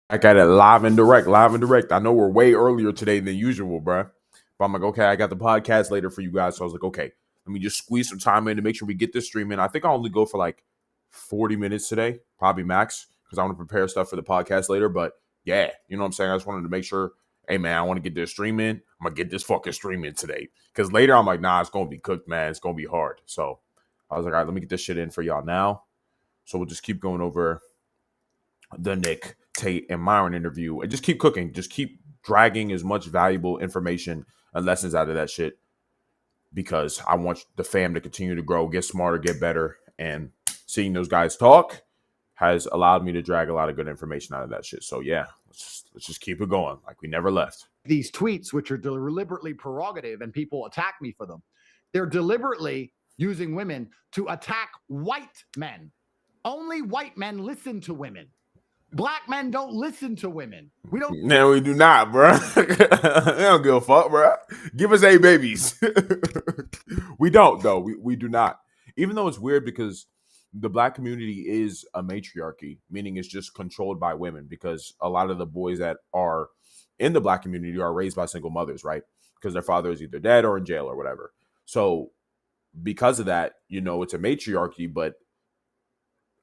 I got it live and direct, live and direct. I know we're way earlier today than usual, bruh. But I'm like, okay, I got the podcast later for you guys. So I was like, okay, let me just squeeze some time in to make sure we get this stream in. I think I'll only go for like 40 minutes today, probably max, because I want to prepare stuff for the podcast later. But yeah, you know what I'm saying? I just wanted to make sure, hey, man, I want to get this stream in. I'm going to get this fucking stream in today. Because later I'm like, nah, it's going to be cooked, man. It's going to be hard. So I was like, all right, let me get this shit in for y'all now. So we'll just keep going over the Nick, Tate, and Myron interview and just keep cooking. Just keep dragging as much valuable information and lessons out of that shit because I want the fam to continue to grow, get smarter, get better. And seeing those guys talk has allowed me to drag a lot of good information out of that shit. So yeah, let's just keep it going like we never left. These tweets, which are deliberately prerogative and people attack me for them, they're deliberately using women to attack white men. Only white men listen to women. Black men don't listen to women. We don't. No, we do not, bro. They don't give a fuck, bro. Give us 8 babies. We don't, though. We do not. Even though it's weird because the black community is a matriarchy, meaning it's just controlled by women because a lot of the boys that are in the black community are raised by single mothers, right? Because their father is either dead or in jail or whatever. So because of that, you know, it's a matriarchy, but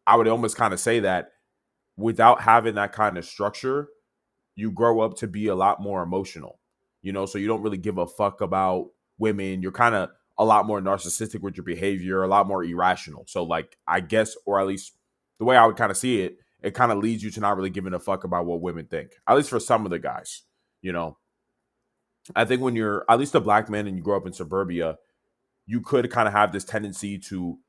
I would almost kind of say that without having that kind of structure, you grow up to be a lot more emotional, you know, so you don't really give a fuck about women. You're kind of a lot more narcissistic with your behavior, a lot more irrational. So like, I guess, or at least the way I would kind of see it, it kind of leads you to not really giving a fuck about what women think, at least for some of the guys, you know. I think when you're at least a black man and you grow up in suburbia, you could kind of have this tendency to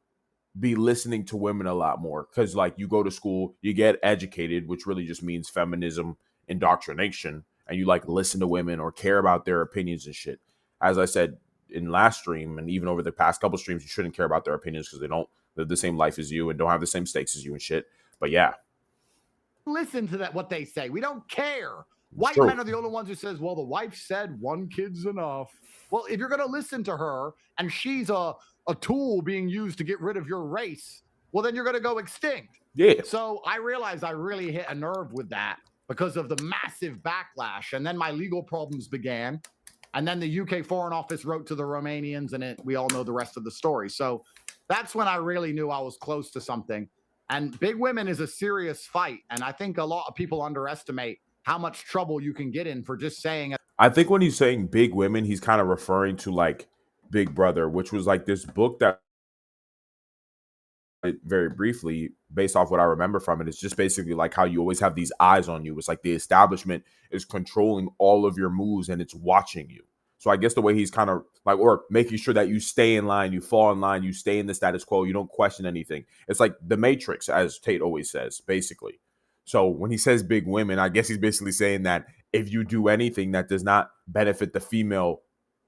be listening to women a lot more because like you go to school, you get educated, which really just means feminism indoctrination, and you like listen to women or care about their opinions and shit. As I said in last stream and even over the past couple streams, you shouldn't care about their opinions because they don't live the same life as you and don't have the same stakes as you and shit. But yeah, listen to that what they say. We don't care. White true. men are the only ones who says, well, the wife said 1 kid's enough. Well, if you're going to listen to her and she's a tool being used to get rid of your race, well, then you're going to go extinct. Yeah. So I realized I really hit a nerve with that because of the massive backlash. And then my legal problems began. And then the UK Foreign Office wrote to the Romanians, and we all know the rest of the story. So that's when I really knew I was close to something. And big women is a serious fight. And I think a lot of people underestimate how much trouble you can get in for just saying. I think when he's saying big women, he's kind of referring to like Big Brother, which was like this book that very briefly, based off what I remember from it, it's just basically like how you always have these eyes on you. It's like the establishment is controlling all of your moves and it's watching you. So I guess the way he's kind of like, or making sure that you stay in line, you fall in line, you stay in the status quo, you don't question anything. It's like the Matrix, as Tate always says, basically. So when he says big women, I guess he's basically saying that if you do anything that does not benefit the female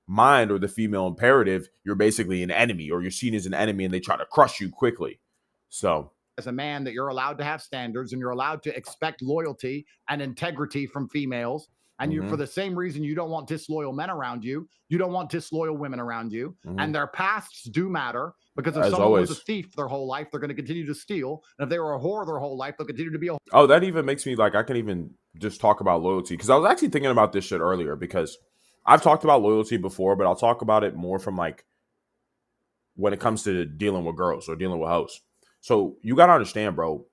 mind or the female imperative, you're basically an enemy or you're seen as an enemy and they try to crush you quickly. So as a man, that you're allowed to have standards and you're allowed to expect loyalty and integrity from females. And you, for the same reason you don't want disloyal men around you, you don't want disloyal women around you. And their pasts do matter, because if as someone always was a thief their whole life, they're going to continue to steal. And if they were a whore their whole life, they'll continue to be a whore. Oh, that even makes me like, I can even just talk about loyalty, because I was actually thinking about this shit earlier, because I've talked about loyalty before, but I'll talk about it more from like when it comes to dealing with girls or dealing with hoes. So you got to understand, bro,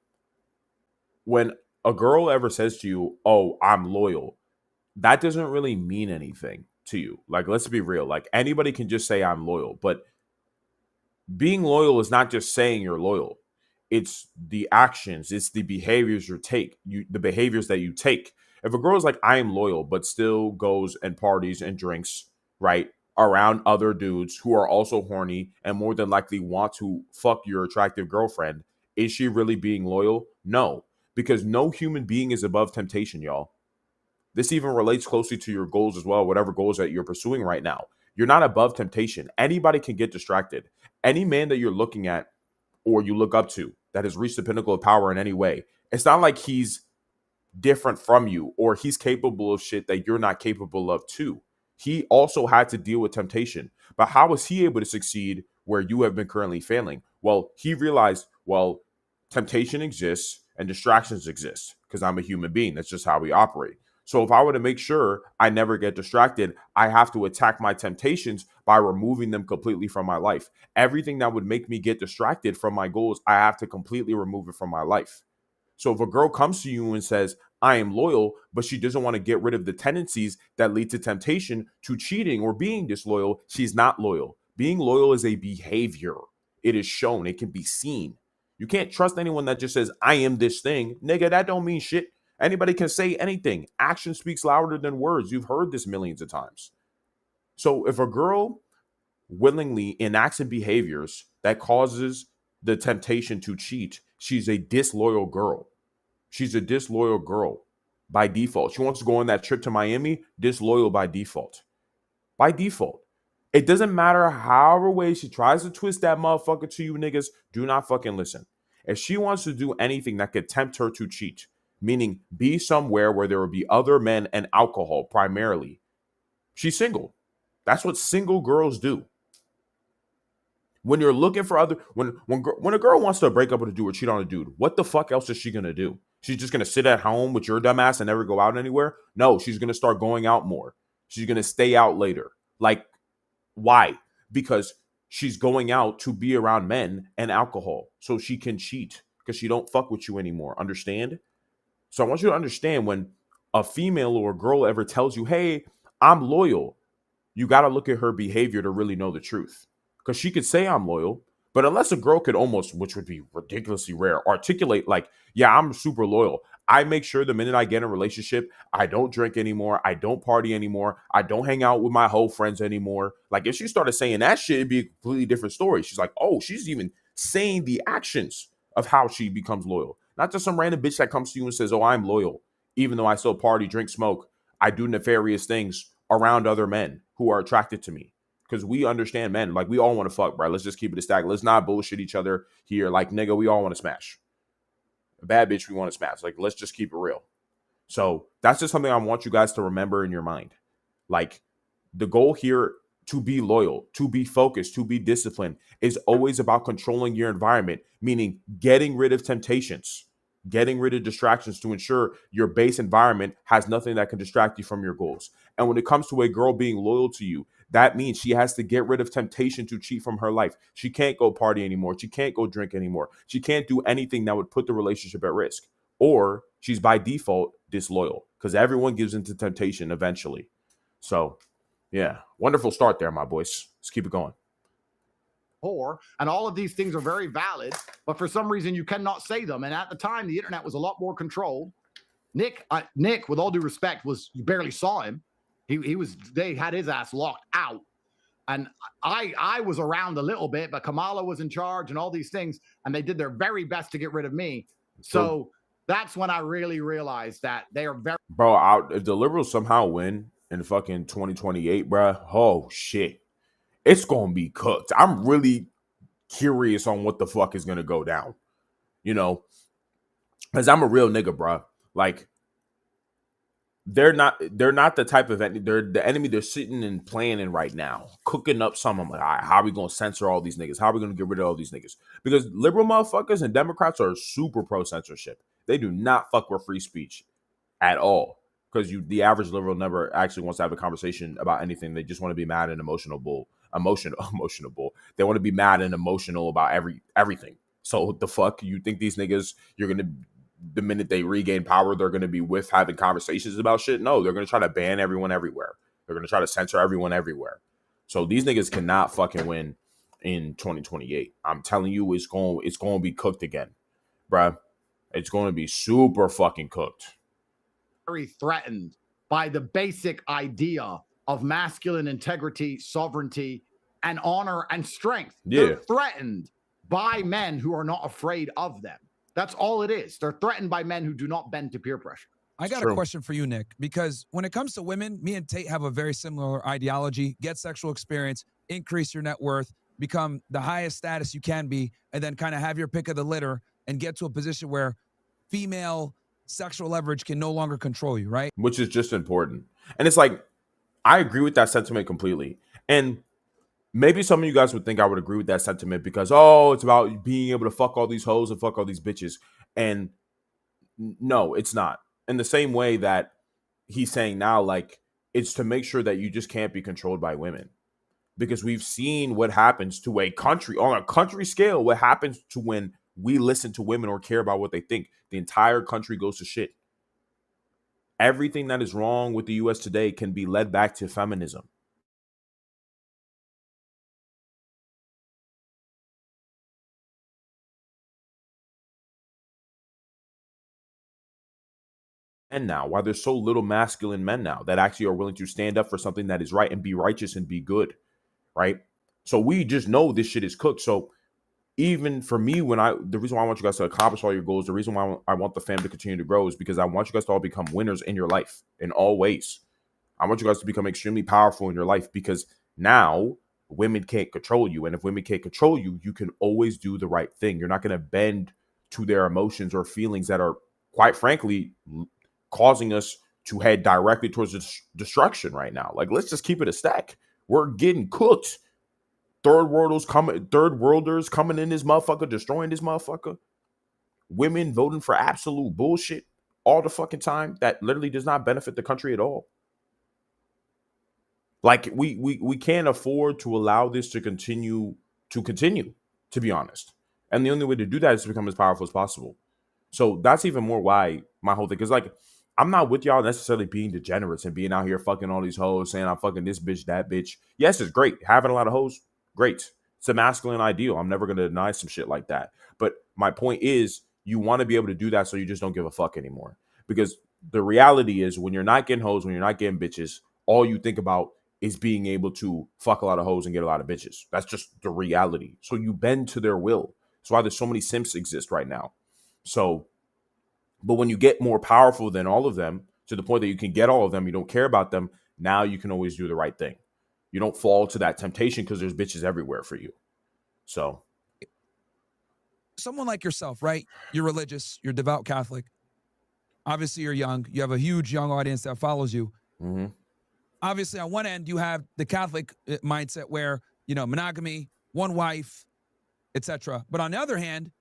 when a girl ever says to you, oh, I'm loyal, that doesn't really mean anything to you. Like, let's be real. Like, anybody can just say I'm loyal, but being loyal is not just saying you're loyal. It's the actions, it's the behaviors the behaviors that you take. If a girl is like, I am loyal, but still goes and parties and drinks, right, around other dudes who are also horny and more than likely want to fuck your attractive girlfriend, is she really being loyal? No, because no human being is above temptation, y'all. This even relates closely to your goals as well, whatever goals that you're pursuing right now. You're not above temptation. Anybody can get distracted. Any man that you're looking at or you look up to that has reached the pinnacle of power in any way, it's not like he's different from you or he's capable of shit that you're not capable of too. He also had to deal with temptation. But how was he able to succeed where you have been currently failing? Well, he realized, well, temptation exists and distractions exist. because I'm a human being. That's just how we operate. So if I were to make sure I never get distracted, I have to attack my temptations by removing them completely from my life. Everything that would make me get distracted from my goals, I have to completely remove it from my life. So if a girl comes to you and says, I am loyal, but she doesn't want to get rid of the tendencies that lead to temptation to cheating or being disloyal, she's not loyal. Being loyal is a behavior. It is shown. It can be seen. You can't trust anyone that just says, I am this thing. Nigga, that don't mean shit. Anybody can say anything. Action speaks louder than words. You've heard this millions of times. So if a girl willingly enacts behaviors that causes the temptation to cheat, she's a disloyal girl. She's a disloyal girl by default. She wants to go on that trip to Miami, disloyal by default. By default. It doesn't matter however way she tries to twist that motherfucker to you niggas, do not fucking listen. If she wants to do anything that could tempt her to cheat, meaning be somewhere where there will be other men and alcohol primarily, she's single. That's what single girls do. When you're looking for other, when a girl wants to break up with a dude or cheat on a dude, what the fuck else is she gonna do? She's just gonna sit at home with your dumb ass and never go out anywhere? No, she's gonna start going out more. She's gonna stay out later. Like, why? Because she's going out to be around men and alcohol so she can cheat because she don't fuck with you anymore. Understand? So I want you to understand, when a female or a girl ever tells you, hey, I'm loyal, you got to look at her behavior to really know the truth. Because she could say I'm loyal, but unless a girl could almost, which would be ridiculously rare, articulate like, yeah, I'm super loyal. I make sure the minute I get in a relationship, I don't drink anymore. I don't party anymore. I don't hang out with my whole friends anymore. Like, if she started saying that shit, it'd be a completely different story. She's like, oh, she's even saying the actions of how she becomes loyal. Not just some random bitch that comes to you and says, oh, I'm loyal. Even though I still party, drink, smoke, I do nefarious things around other men who are attracted to me. Because we understand men, like, we all want to fuck, bro. Let's just keep it a stack. Let's not bullshit each other here. Like, nigga, we all want to smash. A bad bitch, we want to smash. Like, let's just keep it real. So that's just something I want you guys to remember in your mind. Like, the goal here to be loyal, to be focused, to be disciplined is always about controlling your environment, meaning getting rid of temptations, getting rid of distractions to ensure your base environment has nothing that can distract you from your goals. And when it comes to a girl being loyal to you, that means she has to get rid of temptation to cheat from her life. She can't go party anymore. She can't go drink anymore. She can't do anything that would put the relationship at risk. Or she's by default disloyal, because everyone gives into temptation eventually. So, yeah, wonderful start there, my boys. Let's keep it going. And all of these things are very valid, but for some reason you cannot say them. And at the time, the internet was a lot more controlled. Nick, with all due respect, you barely saw him. They had his ass locked out. And I was around a little bit, but Kamala was in charge and all these things, and they did their very best to get rid of me. So that's when I really realized that they are very... Bro, if the liberals somehow win in fucking 2028, bro, oh shit, it's gonna be cooked. I'm really curious on what the fuck is gonna go down, you know, because I'm a real nigga, bro. Like, they're not the type of they're the enemy they're sitting and planning right now, cooking up some. I'm like, all right, how are we gonna censor all these niggas? How are we gonna get rid of all these niggas? Because liberal motherfuckers and Democrats are super pro censorship. They do not fuck with free speech at all. Because the average liberal never actually wants to have a conversation about anything. They just want to be mad and emotional bull. They want to be mad and emotional about everything. So the fuck you think these niggas, you're gonna, the minute they regain power, they're gonna be with having conversations about shit? No, they're gonna try to ban everyone everywhere. They're gonna try to censor everyone everywhere. So these niggas cannot fucking win in 2028. I'm telling you, it's going to be cooked again, bruh. It's going to be super fucking cooked. Very threatened by the basic idea of masculine integrity, sovereignty, and honor and strength. Yeah. They're threatened by men who are not afraid of them. That's all it is. They're threatened by men who do not bend to peer pressure. I got a question for you, Nick, because when it comes to women, me and Tate have a very similar ideology. Get sexual experience, increase your net worth, become the highest status you can be, and then kind of have your pick of the litter and get to a position where female sexual leverage can no longer control you, right? Which is just important. And it's like, I agree with that sentiment completely. And maybe some of you guys would think I would agree with that sentiment because, oh, it's about being able to fuck all these hoes and fuck all these bitches. And No, it's not. In the same way that he's saying now, like, it's to make sure that you just can't be controlled by women. Because we've seen what happens to a country on a country scale, what happens to when we listen to women or care about what they think. The entire country goes to shit. Everything that is wrong with the US today can be led back to feminism. And now, why there's so little masculine men now that actually are willing to stand up for something that is right and be righteous and be good, right? So we just know this shit is cooked. So even for me, the reason why I want you guys to accomplish all your goals, the reason why I want the fam to continue to grow is because I want you guys to all become winners in your life in all ways. I want you guys to become extremely powerful in your life because now women can't control you. And if women can't control you, you can always do the right thing. You're not going to bend to their emotions or feelings that are, quite frankly, causing us to head directly towards destruction right now. Like, let's just keep it a stack. We're getting cooked. Third worlders coming in this motherfucker, destroying this motherfucker. Women voting for absolute bullshit all the fucking time that literally does not benefit the country at all. Like, we can't afford to allow this to continue, to be honest. And the only way to do that is to become as powerful as possible. So that's even more why my whole thing is like, I'm not with y'all necessarily being degenerates and being out here fucking all these hoes, saying I'm fucking this bitch, that bitch. Yes, it's great. Having a lot of hoes, great. It's a masculine ideal. I'm never going to deny some shit like that. But my point is, you want to be able to do that so you just don't give a fuck anymore. Because the reality is, when you're not getting hoes, when you're not getting bitches, all you think about is being able to fuck a lot of hoes and get a lot of bitches. That's just the reality. So you bend to their will. That's why there's so many simps exist right now. So, but when you get more powerful than all of them, to the point that you can get all of them, you don't care about them, now you can always do the right thing. You don't fall to that temptation because there's bitches everywhere for you. So, someone like yourself, right? You're religious, you're devout Catholic. Obviously, you're young. You have a huge young audience that follows you. mm-hmm. Obviously, on one end, you have the Catholic mindset where, monogamy, one wife, etc. But on the other hand,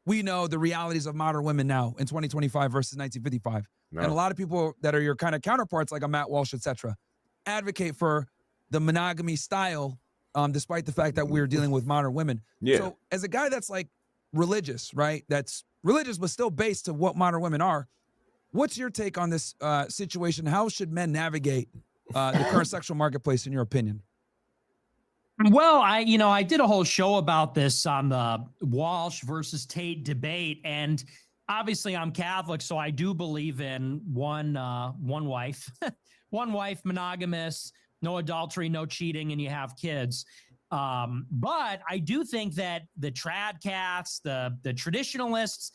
we know the realities of modern women now in 2025 versus 1955. No. And a lot of people that are your kind of counterparts, like a Matt Walsh, etc., advocate for the monogamy style, despite the fact that we're dealing with modern women. Yeah. So as a guy that's like religious, right? That's religious, but still based to what modern women are. What's your take on this situation? How should men navigate the current sexual marketplace, in your opinion? Well, I did a whole show about this on the Walsh versus Tate debate, and obviously I'm Catholic, so I do believe in one wife, one wife, monogamous, no adultery, no cheating, and you have kids. But I do think that the trad cats, the traditionalists,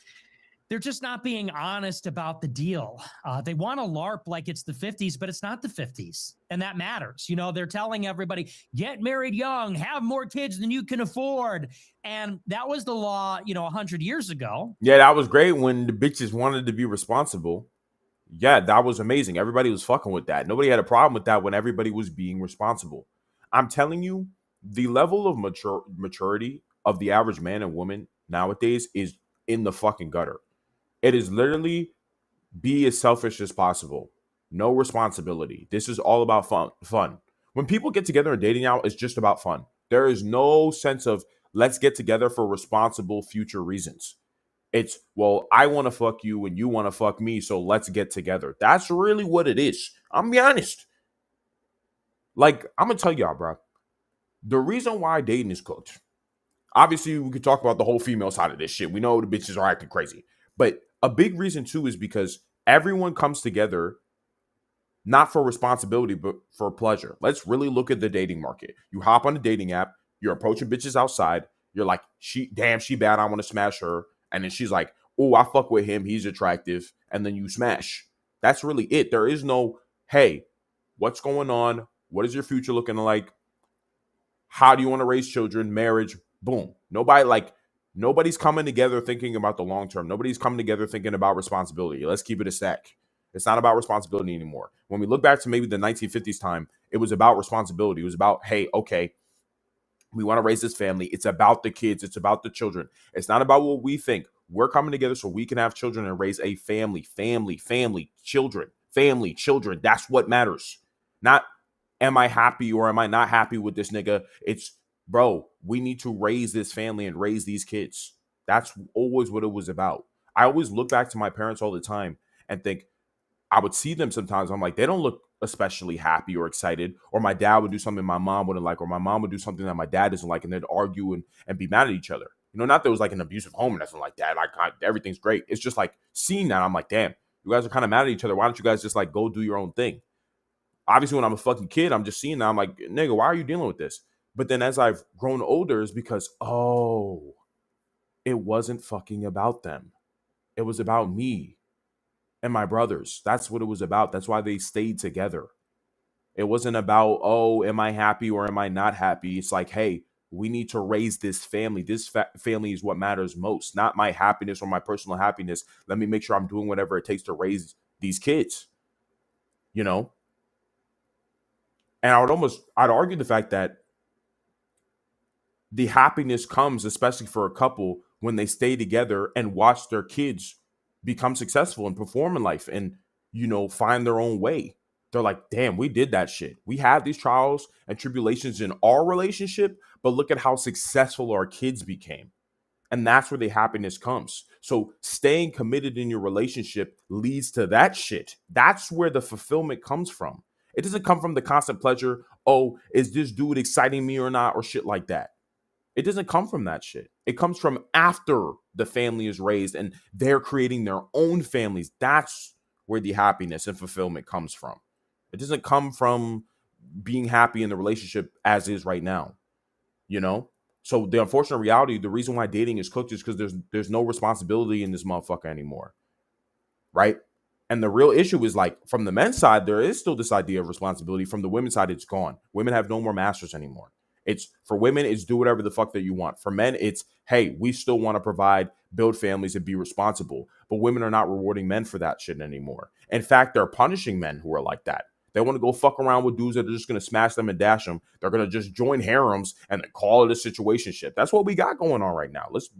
they're just not being honest about the deal. They want to LARP like it's the 50s, but it's not the 50s. And that matters. They're telling everybody, get married young, have more kids than you can afford. And that was the law, 100 years ago. Yeah, that was great when the bitches wanted to be responsible. Yeah, that was amazing. Everybody was fucking with that. Nobody had a problem with that when everybody was being responsible. I'm telling you, the level of maturity of the average man and woman nowadays is in the fucking gutter. It is literally be as selfish as possible. No responsibility. This is all about fun. When people get together and dating out, it's just about fun. There is no sense of let's get together for responsible future reasons. It's, well, I want to fuck you and you want to fuck me, so let's get together. That's really what it is. I'm gonna be honest. Like, I'm gonna tell y'all, bro. The reason why dating is cooked. Obviously, we could talk about the whole female side of this shit. We know the bitches are acting crazy. But a big reason, too, is because everyone comes together not for responsibility, but for pleasure. Let's really look at the dating market. You hop on a dating app. You're approaching bitches outside. You're like, she bad. I want to smash her. And then she's like, oh, I fuck with him. He's attractive. And then you smash. That's really it. There is no, hey, what's going on? What is your future looking like? How do you want to raise children? Marriage? Boom. Nobody's coming together thinking about the long term. Nobody's coming together thinking about responsibility. Let's keep it a stack. It's not about responsibility anymore. When we look back to maybe the 1950s time, it was about responsibility. It was about, hey, okay, we want to raise this family. It's about the kids. It's about the children. It's not about what we think. We're coming together so we can have children and raise a family, children. That's what matters. Not, am I happy or am I not happy with this nigga? It's, bro, we need to raise this family and raise these kids. That's always what it was about. I always look back to my parents all the time and think, I would see them sometimes. I'm like, they don't look especially happy or excited. Or my dad would do something my mom wouldn't like, or my mom would do something that my dad doesn't like, and they'd argue and be mad at each other. You know, not that it was like an abusive home and nothing like that. Like, everything's great. It's just like seeing that, I'm like, damn, you guys are kind of mad at each other. Why don't you guys just like go do your own thing? Obviously, when I'm a fucking kid, I'm just seeing that. I'm like, nigga, why are you dealing with this? But then as I've grown older, it's because, oh, it wasn't fucking about them. It was about me and my brothers. That's what it was about. That's why they stayed together. It wasn't about, oh, am I happy or am I not happy? It's like, hey, we need to raise this family. This family is what matters most, not my happiness or my personal happiness. Let me make sure I'm doing whatever it takes to raise these kids, you know? And I'd argue the fact that the happiness comes, especially for a couple, when they stay together and watch their kids become successful and perform in life and, you know, find their own way. They're like, damn, we did that shit. We had these trials and tribulations in our relationship, but look at how successful our kids became. And that's where the happiness comes. So staying committed in your relationship leads to that shit. That's where the fulfillment comes from. It doesn't come from the constant pleasure. Oh, is this dude exciting me or not? Or shit like that. It doesn't come from that shit. It comes from after the family is raised and they're creating their own families. That's where the happiness and fulfillment comes from. It doesn't come from being happy in the relationship as is right now, you know? So the unfortunate reality, the reason why dating is cooked is because there's no responsibility in this motherfucker anymore, right? And the real issue is, like, from the men's side, there is still this idea of responsibility. From the women's side, it's gone. Women have no more masters anymore. It's, for women, it's do whatever the fuck that you want. For men, it's, hey, we still want to provide, build families, and be responsible. But women are not rewarding men for that shit anymore. In fact, they're punishing men who are like that. They want to go fuck around with dudes that are just going to smash them and dash them. They're going to just join harems and call it a situationship. That's what we got going on right now. Let's,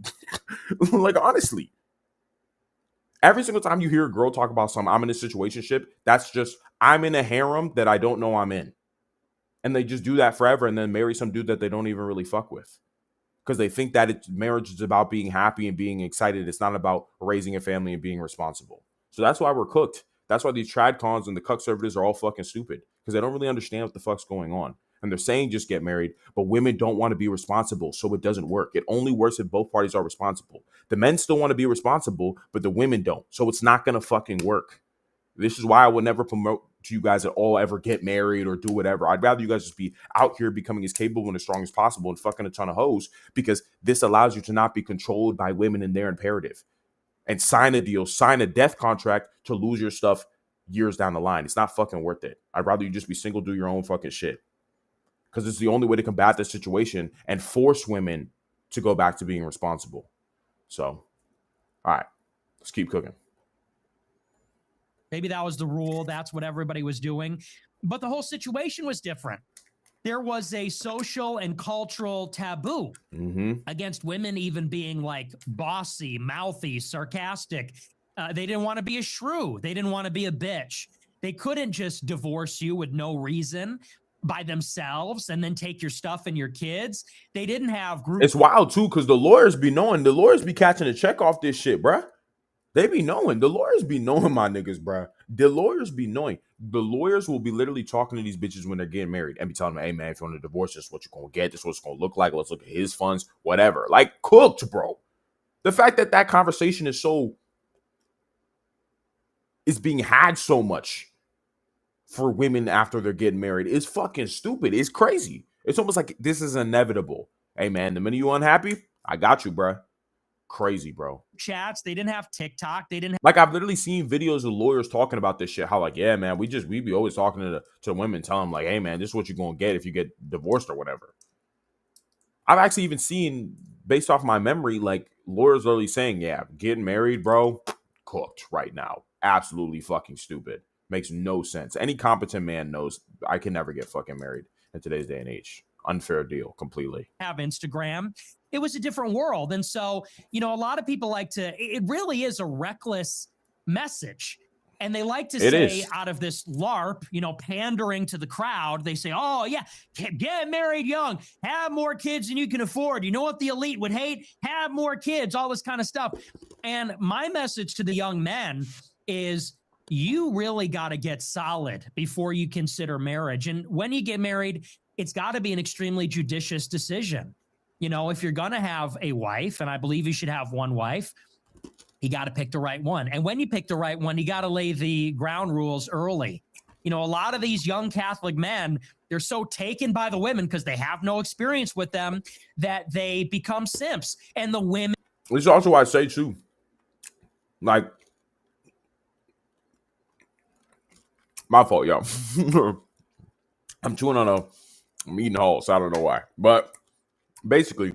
like, honestly. Every single time you hear a girl talk about I'm in a situationship, that's just, I'm in a harem that I don't know I'm in. And they just do that forever and then marry some dude that they don't even really fuck with. Because they think that marriage is about being happy and being excited. It's not about raising a family and being responsible. So that's why we're cooked. That's why these trad cons and the cuck conservatives are all fucking stupid. Because they don't really understand what the fuck's going on. And they're saying just get married, but women don't want to be responsible, so it doesn't work. It only works if both parties are responsible. The men still want to be responsible, but the women don't. So it's not going to fucking work. This is why I would never promote to you guys at all ever get married or do whatever. I'd rather you guys just be out here becoming as capable and as strong as possible and fucking a ton of hoes, because this allows you to not be controlled by women and their imperative. And sign a deal, sign a death contract to lose your stuff years down the line. It's not fucking worth it. I'd rather you just be single, do your own fucking shit. Because it's the only way to combat this situation and force women to go back to being responsible. So, all right, let's keep cooking. Maybe that was the rule. That's what everybody was doing. But the whole situation was different. There was a social and cultural taboo against women even being like bossy, mouthy, sarcastic. They didn't want to be a shrew. They didn't want to be a bitch. They couldn't just divorce you with no reason by themselves and then take your stuff and your kids. They didn't have group. It's wild too, because the lawyers be knowing. The lawyers be catching a check off this shit, bruh. They be knowing. The lawyers be knowing, my niggas, bruh. The lawyers be knowing. The lawyers will be literally talking to these bitches when they're getting married and be telling them, hey, man, if you want a divorce, this is what you're going to get. This is what it's going to look like. Let's look at his funds, whatever. Like, cooked, bro. The fact that that conversation is being had so much for women after they're getting married is fucking stupid. It's crazy. It's almost like this is inevitable. Hey, man, the minute you unhappy, I got you, bruh. Crazy, bro. Chats. They didn't have TikTok. They didn't. Like, I've literally seen videos of lawyers talking about this shit. How, like, yeah, man, we be always talking to the women, telling them, like, hey, man, this is what you're going to get if you get divorced or whatever. I've actually even seen, based off my memory, like, lawyers literally saying, yeah, getting married, bro, cooked right now. Absolutely fucking stupid. Makes no sense. Any competent man knows I can never get fucking married in today's day and age. unfair deal completely. Have Instagram, it was a different world. And so, a lot of people like to, it really is a reckless message. And they like to say out of this LARP, pandering to the crowd, they say, oh, yeah, get married young, have more kids than you can afford. You know what the elite would hate? Have more kids, all this kind of stuff. And my message to the young men is you really got to get solid before you consider marriage. And when you get married, it's got to be an extremely judicious decision. If you're going to have a wife, and I believe you should have one wife, you got to pick the right one. And when you pick the right one, you got to lay the ground rules early. A lot of these young Catholic men, they're so taken by the women because they have no experience with them that they become simps. And the women. This is also why I say, too, like, my fault, y'all. I'm chewing on I'm eating Halls. I don't know why. But basically,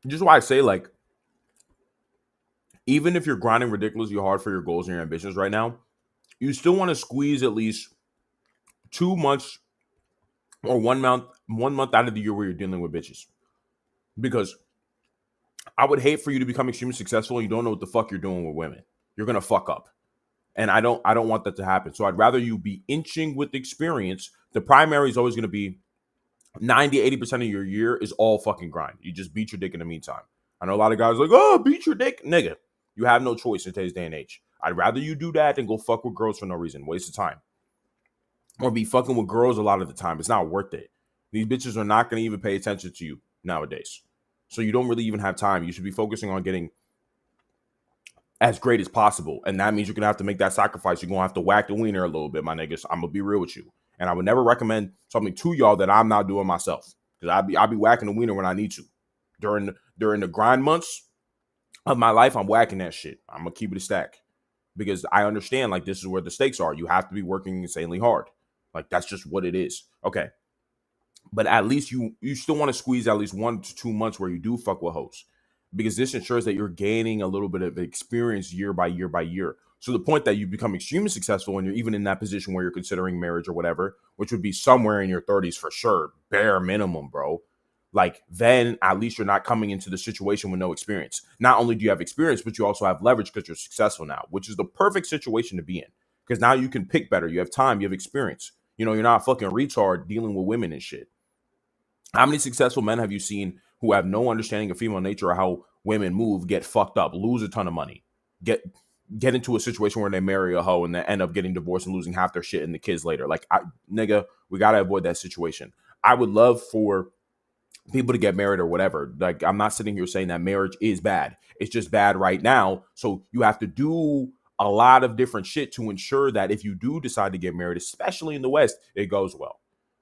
just why I say, like, even if you're grinding ridiculously hard for your goals and your ambitions right now, you still want to squeeze at least 2 months or 1 month out of the year where you're dealing with bitches. Because I would hate for you to become extremely successful and you don't know what the fuck you're doing with women. You're going to fuck up. And I don't want that to happen. So I'd rather you be inching with experience. The primary is always going to be 90-80% of your year is all fucking grind. You just beat your dick in the meantime. I know a lot of guys are like, oh, beat your dick. Nigga, you have no choice in today's day and age. I'd rather you do that than go fuck with girls for no reason. Waste of time. Or be fucking with girls a lot of the time. It's not worth it. These bitches are not going to even pay attention to you nowadays. So you don't really even have time. You should be focusing on getting as great as possible. And that means you're going to have to make that sacrifice. You're going to have to whack the wiener a little bit, my niggas. I'm going to be real with you. And I would never recommend something to y'all that I'm not doing myself. Because I'll be whacking the wiener when I need to. During the grind months of my life, I'm whacking that shit. I'm going to keep it a stack. Because I understand, like, this is where the stakes are. You have to be working insanely hard. Like, that's just what it is. Okay. But at least you still want to squeeze at least 1 to 2 months where you do fuck with hoes. Because this ensures that you're gaining a little bit of experience year by year by year. So the point that you become extremely successful when you're even in that position where you're considering marriage or whatever, which would be somewhere in your 30s for sure, bare minimum, bro. Like, then at least you're not coming into the situation with no experience. Not only do you have experience, but you also have leverage because you're successful now, which is the perfect situation to be in. Because now you can pick better. You have time. You have experience. You're not a fucking retard dealing with women and shit. How many successful men have you seen who have no understanding of female nature or how women move, get fucked up, lose a ton of money, get into a situation where they marry a hoe and they end up getting divorced and losing half their shit and the kids later? Like, nigga, we got to avoid that situation. I would love for people to get married or whatever. Like, I'm not sitting here saying that marriage is bad. It's just bad right now. So you have to do a lot of different shit to ensure that if you do decide to get married, especially in the West, it goes well.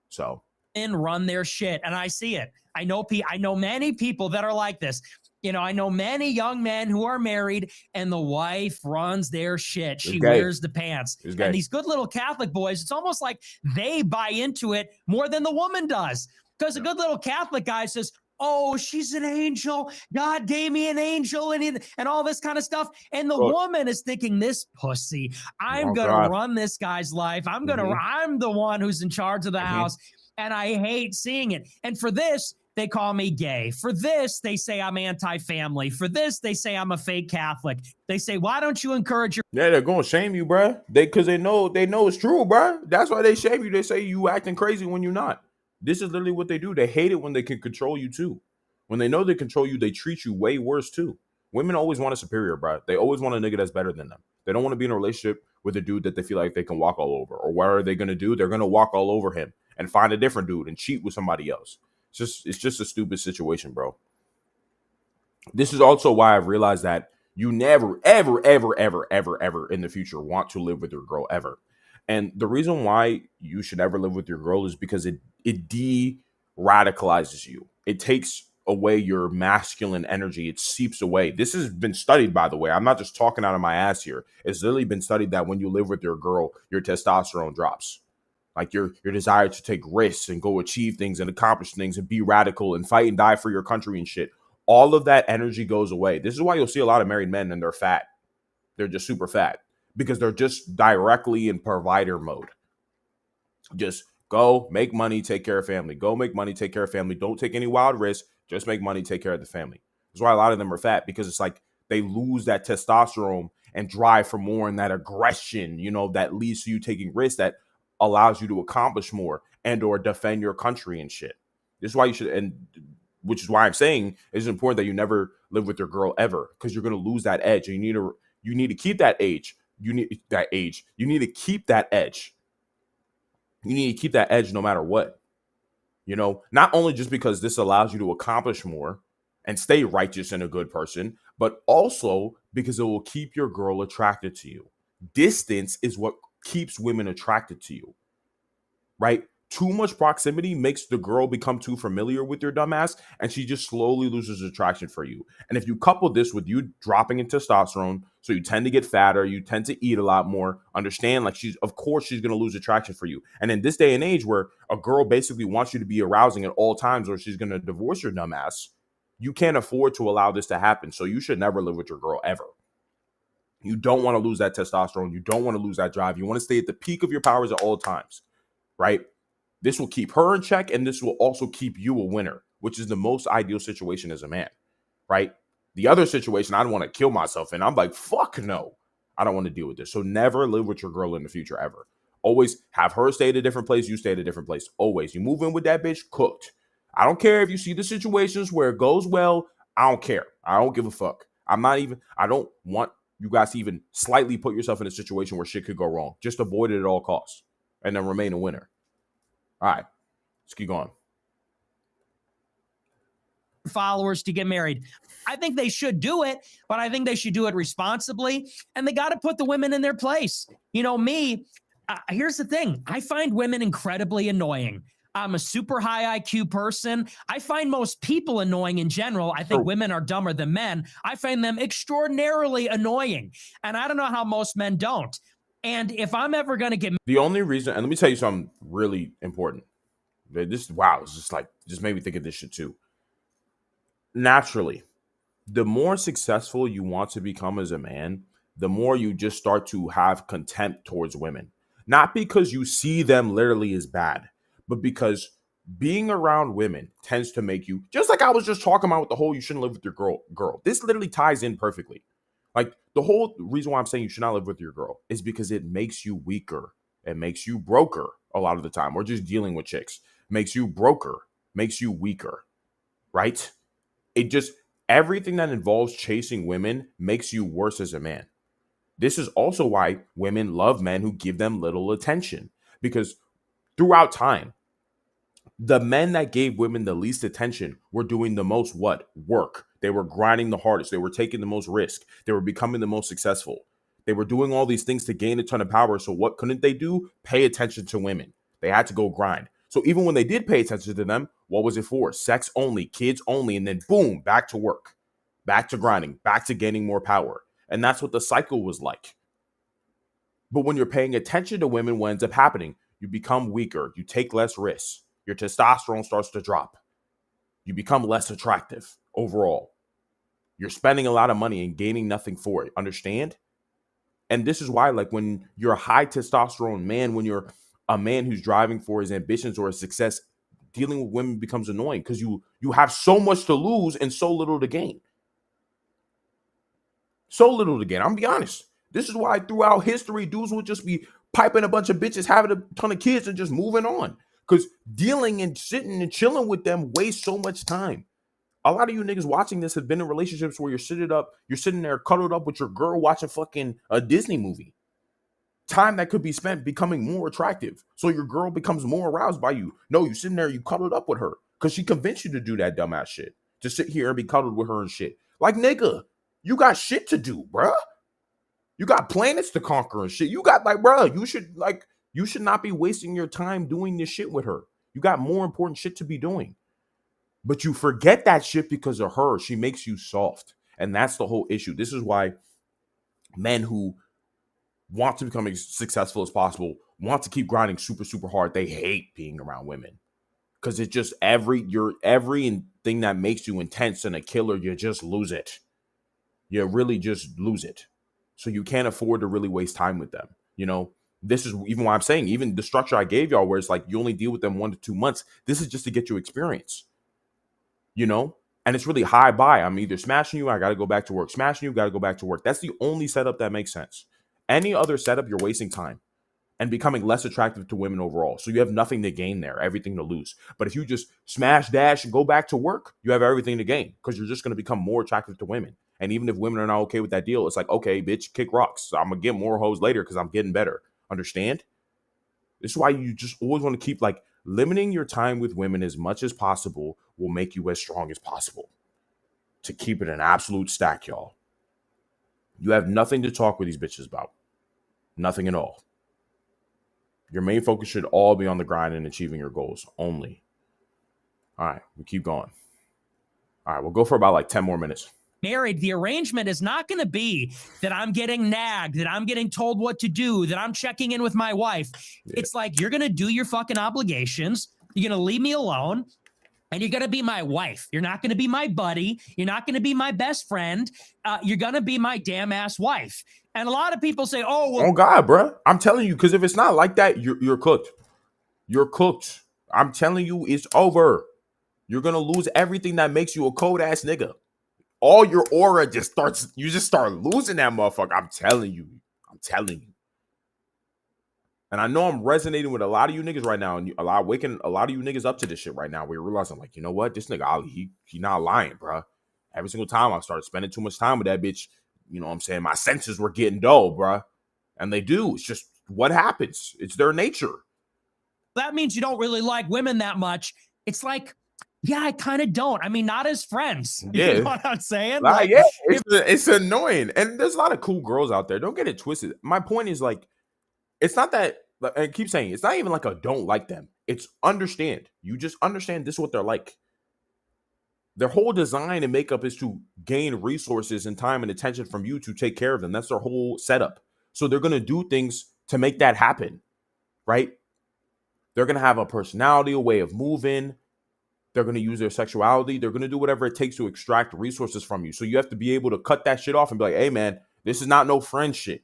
So run their shit. And I see it. I know many people that are like this. I know many young men who are married and the wife runs their shit. She wears the pants. And these good little Catholic boys, it's almost like they buy into it more than the woman does. Because a good little Catholic guy says, oh, she's an angel. God gave me an angel and all this kind of stuff. And the woman is thinking, this pussy, I'm going to run this guy's life. I'm the one who's in charge of the house. And I hate seeing it. And for this, they call me gay. For this, they say I'm anti-family. For this, they say I'm a fake Catholic. They say, why don't you encourage your... Yeah, they're going to shame you, bruh. Because they know it's true, bruh. That's why they shame you. They say you acting crazy when you're not. This is literally what they do. They hate it when they can control you, too. When they know they control you, they treat you way worse, too. Women always want a superior, bruh. They always want a nigga that's better than them. They don't want to be in a relationship with a dude that they feel like they can walk all over. Or what are they going to do? They're going to walk all over him and find a different dude and cheat with somebody else. It's just a stupid situation, bro. This is also why I've realized that you never, ever, ever, ever, ever, ever in the future want to live with your girl ever. And the reason why you should ever live with your girl is because it de-radicalizes you. It takes away your masculine energy. It seeps away. This has been studied, by the way. I'm not just talking out of my ass here. It's literally been studied that when you live with your girl, your testosterone drops. Like your desire to take risks and go achieve things and accomplish things and be radical and fight and die for your country and shit. All of that energy goes away. This is why you'll see a lot of married men and they're fat. They're just super fat because they're just directly in provider mode. Just Go make money, take care of family. Go make money, take care of family. Don't take any wild risks. Just make money, take care of the family. That's why a lot of them are fat, because it's like they lose that testosterone and drive for more, and that aggression, that leads to you taking risks that allows you to accomplish more and or defend your country and shit. This is why you should, and which is why I'm saying it's important that you never live with your girl ever, because you're going to lose that edge. And you need to keep that age. You need that age. You need to keep that edge. You need to keep that edge no matter what. Not only just because this allows you to accomplish more and stay righteous and a good person, but also because it will keep your girl attracted to you. Distance is what keeps women attracted to you, right? Too much proximity makes the girl become too familiar with your dumbass, and she just slowly loses attraction for you. And if you couple this with you dropping in testosterone, so you tend to get fatter, you tend to eat a lot more, understand, like, of course she's going to lose attraction for you. And in this day and age where a girl basically wants you to be arousing at all times, or she's going to divorce your dumbass, you can't afford to allow this to happen. So you should never live with your girl ever. You don't want to lose that testosterone. You don't want to lose that drive. You want to stay at the peak of your powers at all times, right? This will keep her in check, and this will also keep you a winner, which is the most ideal situation as a man, right? The other situation I'd want to kill myself in, I'm like, fuck no. I don't want to deal with this. So never live with your girl in the future ever. Always have her stay at a different place. You stay at a different place. Always. You move in with that bitch, cooked. I don't care if you see the situations where it goes well. I don't care. I don't give a fuck. I don't want you guys to even slightly put yourself in a situation where shit could go wrong. Just avoid it at all costs and then remain a winner. All right, let's keep going. Followers to get married. I think they should do it, but I think they should do it responsibly, and they got to put the women in their place. Here's the thing. I find women incredibly annoying. I'm a super high IQ person. I find most people annoying in general. I think women are dumber than men. I find them extraordinarily annoying, and I don't know how most men don't. And if I'm ever going to get... The only reason, and let me tell you something really important. It's just made me think of this shit too. Naturally, the more successful you want to become as a man, the more you just start to have contempt towards women. Not because you see them literally as bad, but because being around women tends to make you, just like I was just talking about with the whole you shouldn't live with your girl. This literally ties in perfectly. Like, the whole reason why I'm saying you should not live with your girl is because it makes you weaker. It makes you broker a lot of the time. We're just dealing with chicks. Makes you broker, makes you weaker, right? Everything that involves chasing women makes you worse as a man. This is also why women love men who give them little attention, because throughout time, the men that gave women the least attention were doing the most work. They were grinding the hardest. They were taking the most risk. They were becoming the most successful. They were doing all these things to gain a ton of power. So what couldn't they do? Pay attention to women. They had to go grind. So even when they did pay attention to them, what was it for? Sex only, kids only, and then boom, back to work, back to grinding, back to gaining more power. And that's what the cycle was like. But when you're paying attention to women, what ends up happening? You become weaker. You take less risks. Your testosterone starts to drop. You become less attractive overall. You're spending a lot of money and gaining nothing for it. Understand? And this is why, like, when you're a high testosterone man, when you're a man who's driving for his ambitions or his success, dealing with women becomes annoying because you have so much to lose and so little to gain. So little to gain. I'm gonna be honest. This is why throughout history, dudes will just be piping a bunch of bitches, having a ton of kids, and just moving on. Because dealing and sitting and chilling with them wastes so much time. A lot of you niggas watching this have been in relationships where you're sitting there cuddled up with your girl watching fucking a Disney movie. Time that could be spent becoming more attractive. So your girl becomes more aroused by you. No, you sitting there, you cuddled up with her because she convinced you to do that dumbass shit. To sit here and be cuddled with her and shit. Like, nigga, you got shit to do, bruh. You got planets to conquer and shit. You got, like, bruh, you should not be wasting your time doing this shit with her. You got more important shit to be doing. But you forget that shit because of her. She makes you soft. And that's the whole issue. This is why men who want to become as successful as possible, want to keep grinding super, super hard, they hate being around women. Because it's just everything that makes you intense and a killer, you just lose it. You really just lose it. So you can't afford to really waste time with them. You know, This is even why I'm saying, even the structure I gave y'all, where it's like you only deal with them 1 to 2 months. This is just to get you experience, you know? And it's really high buy. I'm either smashing you, I got to go back to work. Smashing you, got to go back to work. That's the only setup that makes sense. Any other setup, you're wasting time and becoming less attractive to women overall. So you have nothing to gain there, everything to lose. But if you just smash, dash, and go back to work, you have everything to gain because you're just going to become more attractive to women. And even if women are not okay with that deal, it's like, okay, bitch, kick rocks. So I'm going to get more hoes later because I'm getting better. Understand? This is why you just always want to keep like limiting your time with women as much as possible will make you as strong as possible. To keep it an absolute stack, y'all. You have nothing to talk with these bitches about. Nothing at all. Your main focus should all be on the grind and achieving your goals only. All right, we keep going. All right, we'll go for about like 10 more minutes. Married, the arrangement is not going to be that I'm getting nagged, that I'm getting told what to do, that I'm checking in with my wife. Yeah. It's like you're going to do your fucking obligations. You're going to leave me alone. And you're going to be my wife. You're not going to be my buddy. You're not going to be my best friend. You're going to be my damn ass wife. And a lot of people say, oh, well. Oh, God, bro. I'm telling you, because if it's not like that, you're cooked. You're cooked. I'm telling you, it's over. You're going to lose everything that makes you a cold-ass nigga. All your aura just starts, you just start losing that motherfucker. I'm telling you. And I know I'm resonating with a lot of you niggas right now, and waking a lot of you niggas up to this shit right now. Where you're realizing, like, you know what, this nigga Ali, he not lying, bro. Every single time I started spending too much time with that bitch, you know what I'm saying, my senses were getting dull, bro. And they do. It's just what happens. It's their nature. That means you don't really like women that much. It's like, yeah, I kind of don't. I mean, not as friends. Yeah. You know what I'm saying? Like, yeah, it's annoying. And there's a lot of cool girls out there. Don't get it twisted. My point is, like, it's not that, I keep saying, it's not even like a don't like them. It's understand. You just understand this is what they're like. Their whole design and makeup is to gain resources and time and attention from you to take care of them. That's their whole setup. So they're going to do things to make that happen, right? They're going to have a personality, a way of moving. They're going to use their sexuality. They're going to do whatever it takes to extract resources from you. So you have to be able to cut that shit off and be like, hey, man, this is not no friend shit.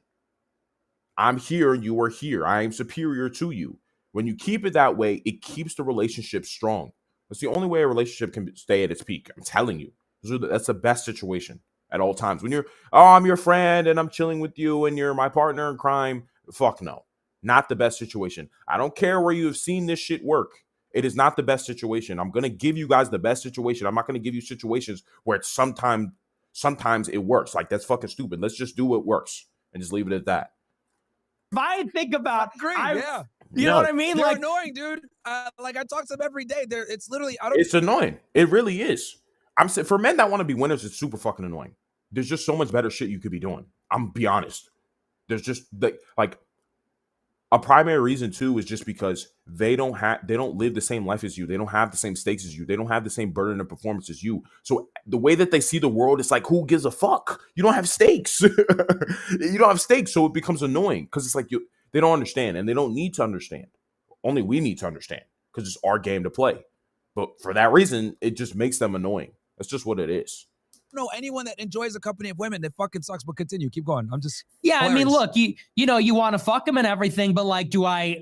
I'm here, you are here. I am superior to you. When you keep it that way, it keeps the relationship strong. That's the only way a relationship can stay at its peak. I'm telling you. That's the best situation at all times. When you're, oh, I'm your friend and I'm chilling with you and you're my partner in crime. Fuck no. Not the best situation. I don't care where you have seen this shit work. It is not the best situation. I'm going to give you guys the best situation. I'm not going to give you situations where it's sometimes it works. Like, that's fucking stupid. Let's just do what works and just leave it at that. If I think about, yeah. You know what I mean? They're like annoying, dude. Like I talk to them every day. It's literally, it's annoying. It really is. I'm saying for men that want to be winners, it's super fucking annoying. There's just so much better shit you could be doing. I'm be honest. There's just like a primary reason too is just because they don't live the same life as you. They don't have the same stakes as you. They don't have the same burden of performance as you. So the way that they see the world, it's like, who gives a fuck? You don't have stakes. You don't have stakes, so it becomes annoying because it's like they don't understand and they don't need to understand. Only we need to understand because it's our game to play. But for that reason, it just makes them annoying. That's just what it is. No, anyone that enjoys the company of women, that fucking sucks. But continue, keep going. I'm just hilarious. I mean, look, you know, you want to fuck them and everything, but like,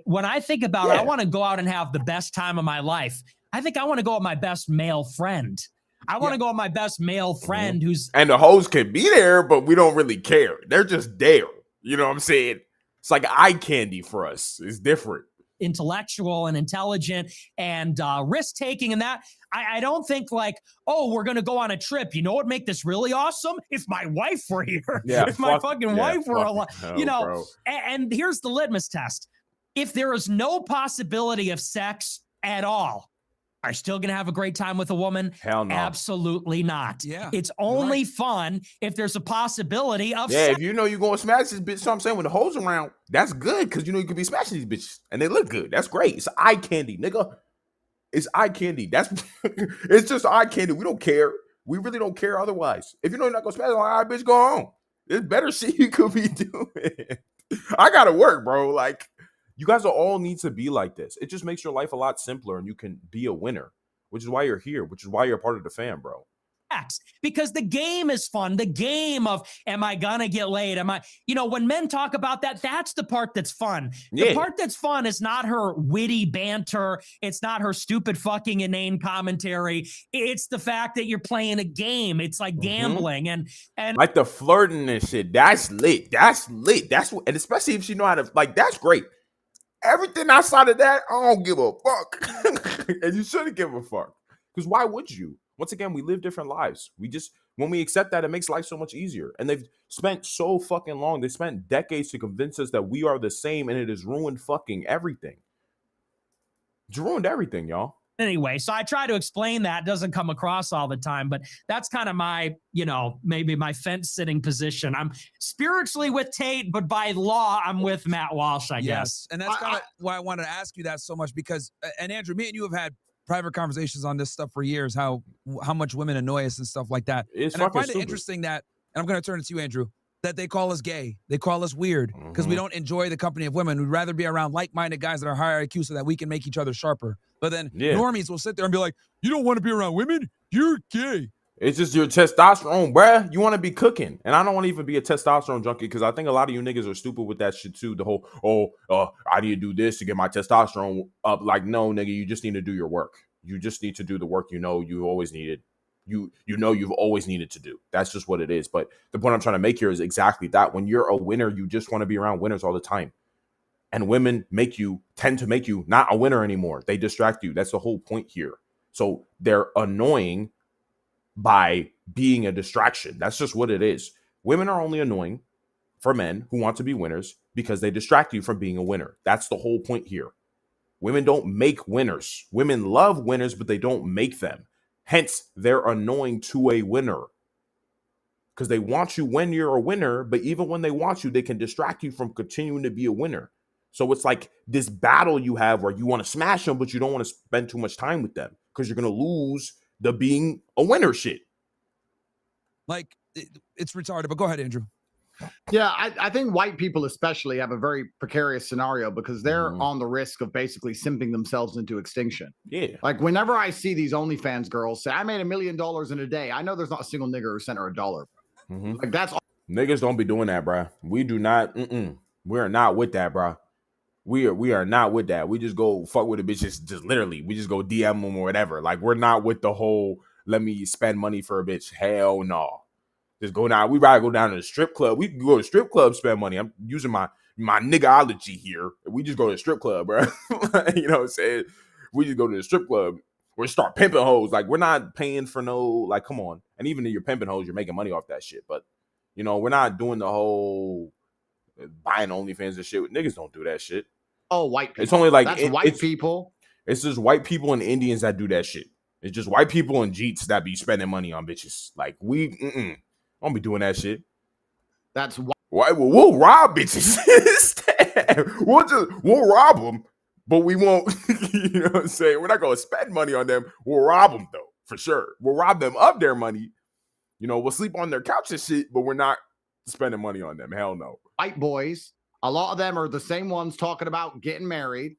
when I think about it, I want to go out and have the best time of my life. I think I want to go with my best male friend. I want to go with my best male friend who's, and the hoes can be there, but we don't really care. They're just there. You know what I'm saying? It's like eye candy for us. It's different. Intellectual and intelligent and risk-taking and that. I don't think like, oh, we're going to go on a trip. You know what would make this really awesome? If my wife were here. Yeah, if my fucking wife were alive. You know, bro. And here's the litmus test. If there is no possibility of sex at all, are you still going to have a great time with a woman? Hell no. Absolutely not. Yeah. It's only fun if there's a possibility of sex. If you know you're going to smash this bitch, so I'm saying, with the hoes around, that's good because you know you could be smashing these bitches and they look good. That's great. It's eye candy, nigga. It's eye candy. It's just eye candy. We don't care. We really don't care otherwise. If you know you're not going to smash, all right, bitch, go on. There's better shit you could be doing. I got to work, bro. Like, you guys all need to be like this. It just makes your life a lot simpler and you can be a winner, which is why you're here, which is why you're a part of the fam, bro. because the game is fun. The game of, am I gonna get laid? Am I, when men talk about that, that's the part that's fun. The part that's fun is not her witty banter. It's not her stupid fucking inane commentary. It's the fact that you're playing a game. It's like gambling and like the flirting and shit. That's lit. That's lit. And especially if she know how to, like, that's great. Everything outside of that, I don't give a fuck. And you shouldn't give a fuck. Because why would you? Once again, we live different lives. When we accept that, it makes life so much easier. And they've spent so fucking long. They spent decades to convince us that we are the same, and it has ruined fucking everything. It's ruined everything, y'all. Anyway, so I try to explain that. It doesn't come across all the time, but that's kind of my, maybe my fence sitting position. I'm spiritually with Tate, but by law, I'm with Matt Walsh, I guess. And that's kind of why I wanted to ask you that so much because, and Andrew, me and you have had private conversations on this stuff for years, how much women annoy us and stuff like that. It's and I find stupid. it interesting that, and I'm going to turn it to you, Andrew, that they call us gay. They call us weird because we don't enjoy the company of women. We'd rather be around like-minded guys that are higher IQ so that we can make each other sharper. But then normies will sit there and be like, you don't want to be around women? You're gay. It's just your testosterone, bruh. You want to be cooking. And I don't want to even be a testosterone junkie because I think a lot of you niggas are stupid with that shit too. The whole, I need to do this to get my testosterone up. Like, no, nigga, you just need to do your work. You just need to do the work you always needed. You've always needed to do. That's just what it is. But the point I'm trying to make here is exactly that. When you're a winner, you just want to be around winners all the time. And women tend to make you not a winner anymore. They distract you. That's the whole point here. So they're annoying by being a distraction. That's just what it is. Women are only annoying for men who want to be winners because they distract you from being a winner. That's the whole point here. Women don't make winners. Women love winners, but they don't make them. Hence, they're annoying to a winner because they want you when you're a winner, but even when they want you, they can distract you from continuing to be a winner. So it's like this battle you have where you want to smash them, but you don't want to spend too much time with them because you're going to lose the being a winner shit. Like, it's retarded, but go ahead, Andrew. Yeah, I think white people especially have a very precarious scenario because they're on the risk of basically simping themselves into extinction. Yeah. Like whenever I see these OnlyFans girls say, I made $1 million in a day, I know there's not a single nigger who sent her $1. Like that's all. Niggas don't be doing that, bro. We do not. We are not with that, bro. We are not with that. We just go fuck with the bitches. Just literally, we just go DM them or whatever. Like we're not with the whole let me spend money for a bitch. Hell no. Just go down. We rather go down to the strip club. We can go to the strip club, spend money. I'm using my niggaology here. We just go to the strip club, bro. You know what I'm saying? We just go to the strip club. We start pimping hoes. Like we're not paying for no. Like come on. And even if you're pimping hoes, you're making money off that shit. But we're not doing the whole buying OnlyFans and shit. Niggas don't do that shit. Oh, white people. It's only like that's white people. It's just white people and Indians that do that shit. It's just white people and Jeets that be spending money on bitches. Like we don't be doing that shit. That's why we'll rob bitches. we'll rob them, but we won't. You know what I'm saying? We're not gonna spend money on them. We'll rob them though, for sure. We'll rob them of their money. We'll sleep on their couch and shit, but we're not spending money on them. Hell no. White boys. A lot of them are the same ones talking about getting married.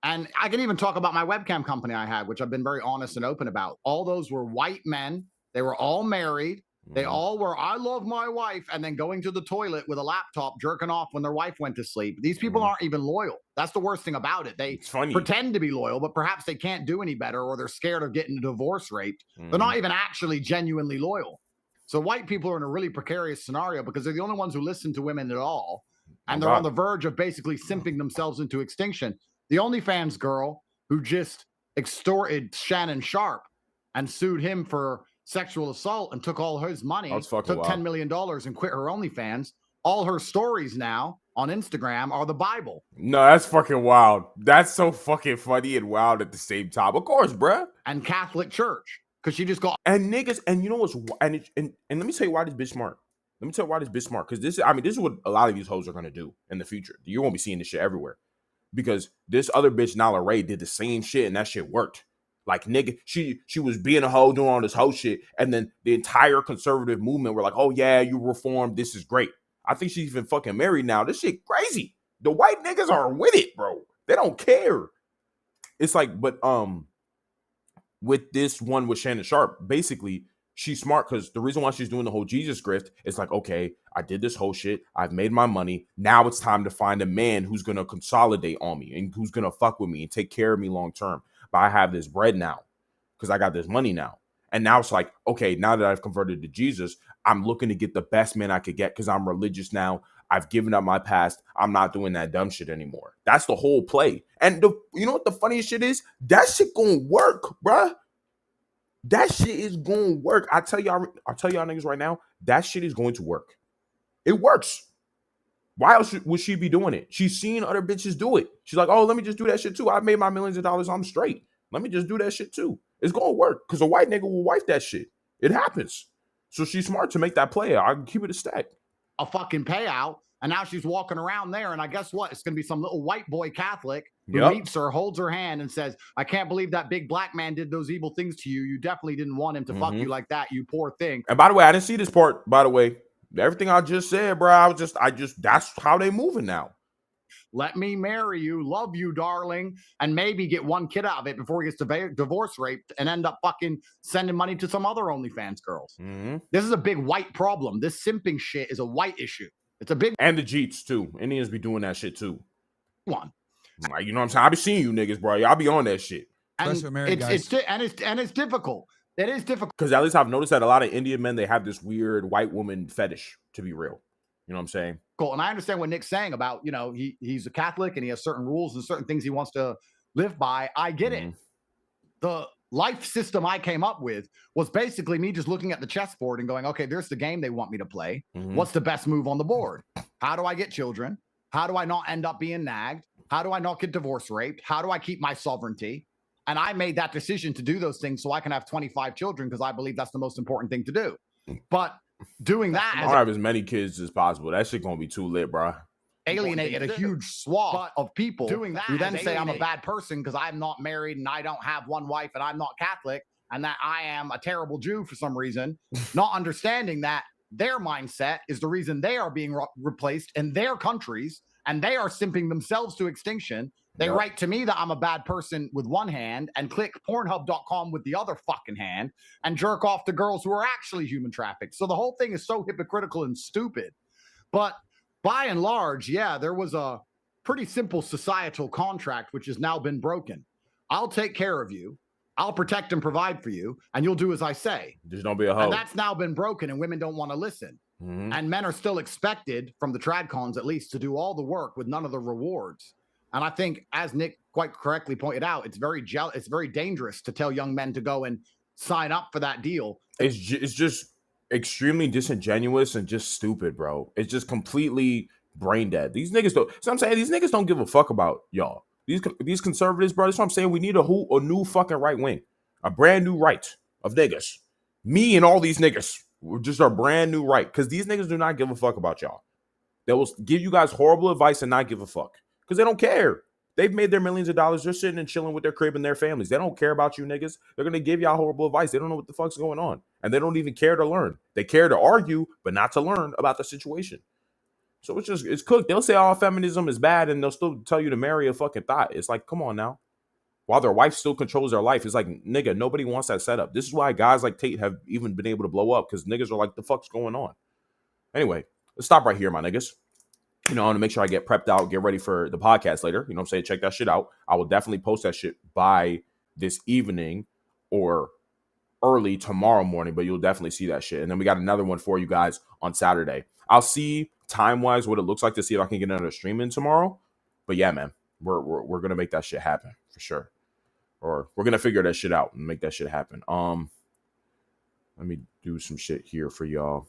And I can even talk about my webcam company I had, which I've been very honest and open about. All those were white men. They were all married. They all were, I love my wife, and then going to the toilet with a laptop, jerking off when their wife went to sleep. These people aren't even loyal. That's the worst thing about it. They pretend to be loyal, but perhaps they can't do any better, or they're scared of getting a divorce rate. They're not even actually genuinely loyal. So white people are in a really precarious scenario because they're the only ones who listen to women at all. And they're on the verge of basically simping themselves into extinction. The OnlyFans girl who just extorted Shannon Sharp and sued him for sexual assault and took all his money, took $10 million and quit her OnlyFans. All her stories now on Instagram are the Bible. No, that's fucking wild. That's so fucking funny and wild at the same time. Of course, bruh. And Catholic Church, because she just got and niggas. And you know what's and let me tell you why this bitch smart. Let me tell you why this bitch smart. Because this is what a lot of these hoes are gonna do in the future. You won't be seeing this shit everywhere. Because this other bitch, Nala Ray, did the same shit and that shit worked. Like, nigga, she was being a hoe, doing all this hoe shit. And then the entire conservative movement were like, oh, yeah, you reformed. This is great. I think she's even fucking married now. This shit crazy. The white niggas are with it, bro. They don't care. It's like, but with this one with Shannon Sharp, basically, she's smart because the reason why she's doing the whole Jesus grift is like, okay, I did this whole shit. I've made my money. Now it's time to find a man who's going to consolidate on me and who's going to fuck with me and take care of me long term. But I have this bread now because I got this money now. And now it's like, okay, now that I've converted to Jesus, I'm looking to get the best man I could get because I'm religious now. I've given up my past. I'm not doing that dumb shit anymore. That's the whole play. And you know what the funniest shit is? That shit gonna work, bruh. That shit is gonna work. I'll tell y'all niggas right now, that shit is going to work. It works. Why else would she be doing it? She's seen other bitches do it. She's like, oh, let me just do that shit too. I've made my millions of dollars. I'm straight. Let me just do that shit too. It's gonna work because a white nigga will wife that shit. It happens. So she's smart to make that play. I can keep it a stack. A fucking payout, and now she's walking around there, and I guess what? It's gonna be some little white boy Catholic who meets her, holds her hand, and says, I can't believe that big black man did those evil things to you. You definitely didn't want him to fuck you like that, you poor thing. And by the way, I didn't see this part, by the way. Everything I just said, bro, I just that's how they moving now. Let me marry you, love you, darling, and maybe get one kid out of it before he gets divorce raped and end up fucking sending money to some other OnlyFans girls. This is a big white problem. This simping shit is a white issue. It's a big... And the Jeets, too. Indians be doing that shit, too. One. Like, you know what I'm saying? I be seeing you niggas, bro. Y'all be on that shit. And it's difficult. It is difficult. Because at least I've noticed that a lot of Indian men, they have this weird white woman fetish, to be real. You know what I'm saying? Cool. And I understand what Nick's saying about, you know, he's a Catholic and he has certain rules and certain things he wants to live by. I get it. The life system I came up with was basically me just looking at the chessboard and going, okay, there's the game they want me to play. What's the best move on the board? How do I get children? How do I not end up being nagged? How do I not get divorce raped? How do I keep my sovereignty? And I made that decision to do those things so I can have 25 children because I believe that's the most important thing to do. But doing that, I don't have as many kids as possible. That shit gonna be too lit, bro. Alienated a huge swath of people who then say I'm a bad person because I'm not married and I don't have one wife and I'm not Catholic and that I am a terrible Jew for some reason, not understanding that their mindset is the reason they are being replaced in their countries and they are simping themselves to extinction. They write to me that I'm a bad person with one hand and click Pornhub.com with the other fucking hand and jerk off to girls who are actually human trafficked. So the whole thing is so hypocritical and stupid. But by and large, yeah, there was a pretty simple societal contract which has now been broken. I'll take care of you. I'll protect and provide for you, and you'll do as I say. Just don't be a hoe. And that's now been broken, and women don't want to listen. And men are still expected, from the tradcons at least, to do all the work with none of the rewards. And I think, as Nick quite correctly pointed out, it's very dangerous to tell young men to go and sign up for that deal. It's just extremely disingenuous and just stupid, bro. It's just completely brain dead. These niggas don't. So I'm saying these niggas don't give a fuck about y'all. These conservatives, bro. That's what I'm saying. We need a new fucking right wing, a brand new right of niggas. Me and all these niggas, we're just our brand new right, because these niggas do not give a fuck about y'all. They will give you guys horrible advice and not give a fuck. Because they don't care. They've made their millions of dollars. They're sitting and chilling with their crib and their families. They don't care about you niggas. They're going to give y'all horrible advice. They don't know what the fuck's going on. And they don't even care to learn. They care to argue, but not to learn about the situation. So it's cooked. They'll say all feminism is bad and they'll still tell you to marry a fucking thought. It's like, come on now. While their wife still controls their life, it's like, nigga, nobody wants that setup. This is why guys like Tate have even been able to blow up, because niggas are like, the fuck's going on? Anyway, let's stop right here, my niggas. You know, I want to make sure I get prepped out, get ready for the podcast later. You know what I'm saying? Check that shit out. I will definitely post that shit by this evening or early tomorrow morning, but you'll definitely see that shit. And then we got another one for you guys on Saturday. I'll see time-wise what it looks like to see if I can get another stream in tomorrow. But yeah, man, we're going to make that shit happen for sure. Or we're going to figure that shit out and make that shit happen. Let me do some shit here for y'all.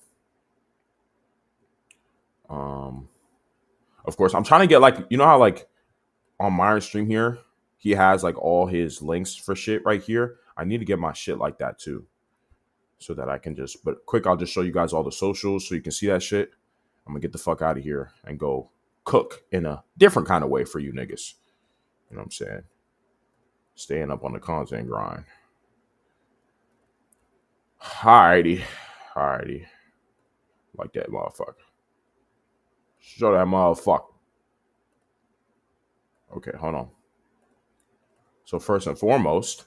Of course, I'm trying to get, like, you know how, like, on Myron's stream here, he has, like, all his links for shit right here. I need to get my shit like that, too. So that I can just, but quick, I'll just show you guys all the socials so you can see that shit. I'm going to get the fuck out of here and go cook in a different kind of way for you niggas. You know what I'm saying? Staying up on the content grind. Alrighty. Like that motherfucker. Show that motherfucker. Okay, hold on. So first and foremost,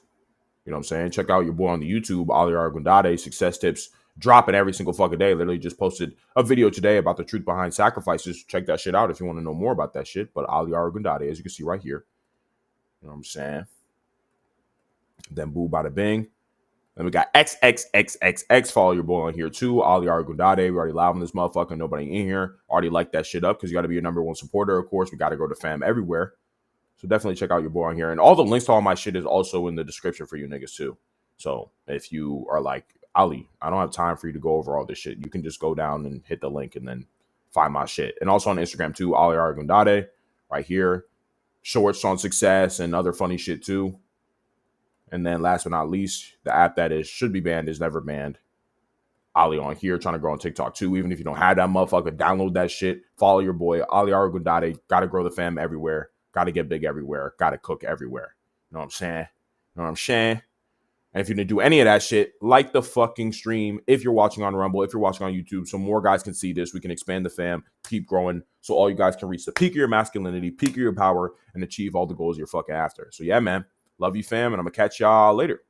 You know what I'm saying? Check out your boy on the YouTube, Ali Argundade, success tips dropping every single fucking day. Literally just posted a video today about the truth behind sacrifices. Check that shit out if you want to know more about that shit. But Ali Argundade, as you can see right here. You know what I'm saying? Then boo bada bing. Then we got XXXXX. Follow your boy on here too. Ali Argundade. We already live on this motherfucker. Nobody in here. Already like that shit up because you got to be your #1 supporter, of course. We got to go to fam everywhere. So definitely check out your boy on here. And all the links to all my shit is also in the description for you niggas too. So if you are like, Ali, I don't have time for you to go over all this shit, you can just go down and hit the link and then find my shit. And also on Instagram too, Ali Argundade, right here. Shorts on success and other funny shit too. And then last but not least, the app that should be banned is never banned. Ali on here, trying to grow on TikTok too. Even if you don't have that motherfucker, download that shit. Follow your boy, Ali Argundade. Got to grow the fam everywhere. Got to get big everywhere. Got to cook everywhere. You know what I'm saying? You know what I'm saying? And if you didn't do any of that shit, like the fucking stream. If you're watching on Rumble, if you're watching on YouTube, so more guys can see this. We can expand the fam, keep growing, so all you guys can reach the peak of your masculinity, peak of your power, and achieve all the goals you're fucking after. So yeah, man. Love you, fam, and I'm going to catch y'all later.